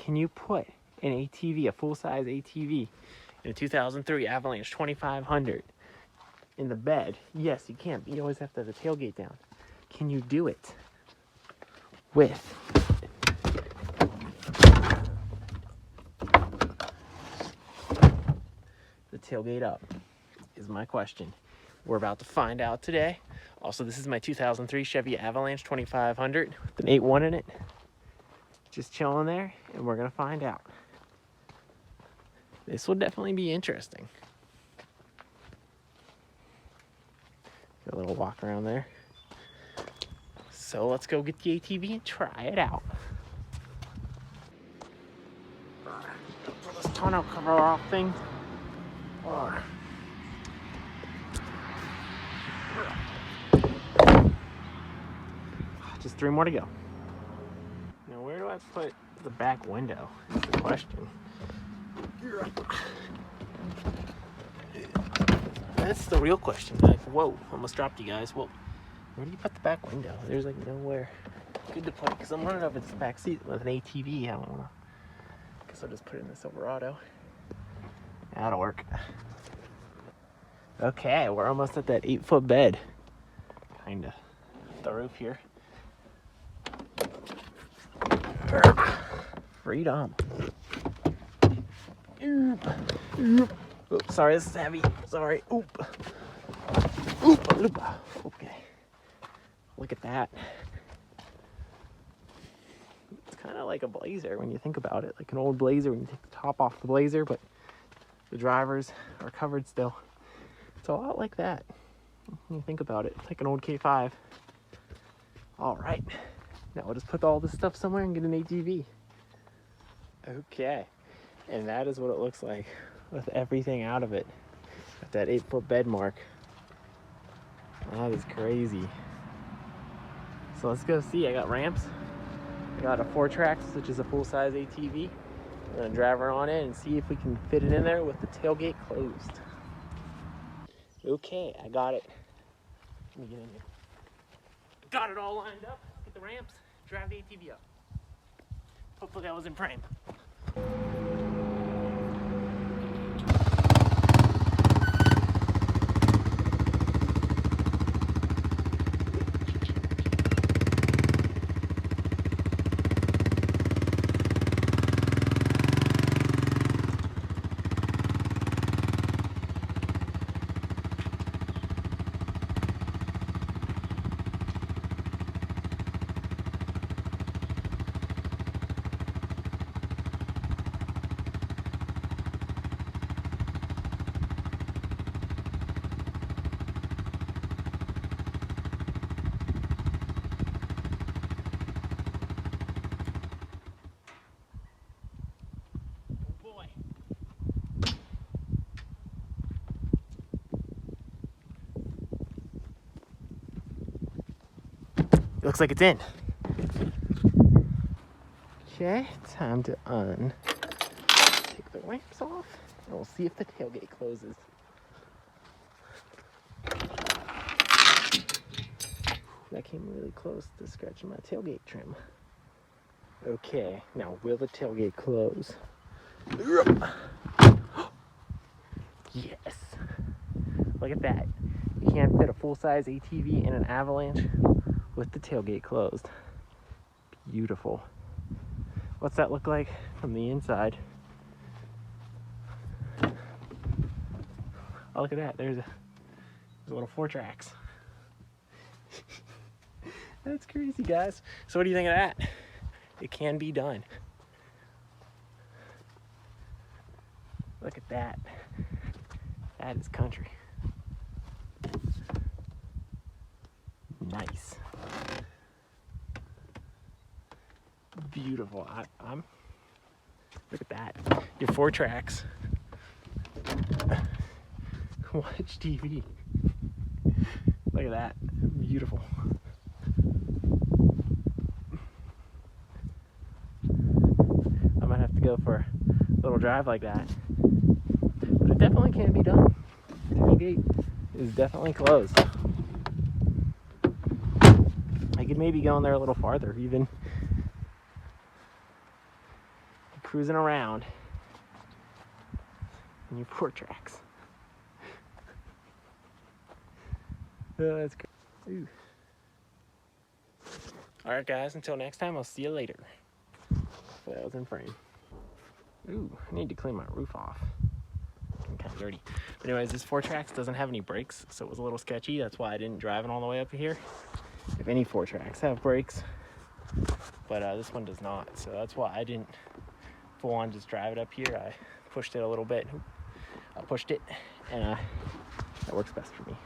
can you put an ATV, a full-size ATV, in a 2003 Avalanche 2500 in the bed? Yes, you can, but you always have to have the tailgate down. Can you do it with the tailgate up? Is my question. We're about to find out today. Also, this is my 2003 Chevy Avalanche 2500 with an 8.1 in it. Just chilling there, and we're gonna find out. This will definitely be interesting. Got a little walk around there. So let's go get the ATV and try it out. Pull this tonneau cover off thing. Just 3 more to go. Now, where do I put the back window? Is the question. That's the real question. Like, whoa, almost dropped you guys. Well, where do you put the back window? There's like nowhere good to put it because I'm running over this back seat with an ATV. I don't wanna. Guess I'll just put it in the Silverado. That'll work. Okay, we're almost at that 8-foot bed. Kinda. The roof here. Freedom. Oops, sorry, this is heavy. Sorry. Oop. Okay. Look at that. It's kind of like a Blazer when you think about it. Like an old Blazer when you take the top off the Blazer, but the drivers are covered still. It's a lot like that when you think about it. It's like an old K5. All right. Now we'll just put all this stuff somewhere and get an ATV. Okay. And that is what it looks like with everything out of it at that 8-foot bed mark. That is crazy. So let's go see. I got ramps. I got a Fortrax, which is a full-size ATV. We're gonna drive her on in and see if we can fit it in there with the tailgate closed. Okay, I got it. Let me get in here. Got it all lined up. Get the ramps, drive the ATV up. Hopefully that was in frame. Looks like it's in. Okay, time to take the ramps off, and we'll see if the tailgate closes. That came really close to scratching my tailgate trim. Okay, now will the tailgate close? Yes. Look at that. You can't fit a full-size ATV in an Avalanche with the tailgate closed. Beautiful. What's that look like from the inside? Oh, look at that. There's a little Fortrax. That's crazy, guys. So what do you think of that? It can be done. Look at that. That is country. Nice. Beautiful. I'm look at that. Your Fortrax. Watch TV. Look at that. Beautiful. I might have to go for a little drive like that. But it definitely can be done. The tailgate is definitely closed. I could maybe go in there a little farther even. cruising around in your Fortrax. Oh, that's great. Ooh. All right, guys, until next time, I'll see you later. Hopefully that was in frame. Ooh, I need to clean my roof off. I'm kind of dirty. But anyways, this Fortrax doesn't have any brakes, so it was a little sketchy. That's why I didn't drive it all the way up here. If any Fortrax have brakes, but this one does not. So that's why I didn't full on just drive it up here. I pushed it a little bit. I pushed it, and that works best for me.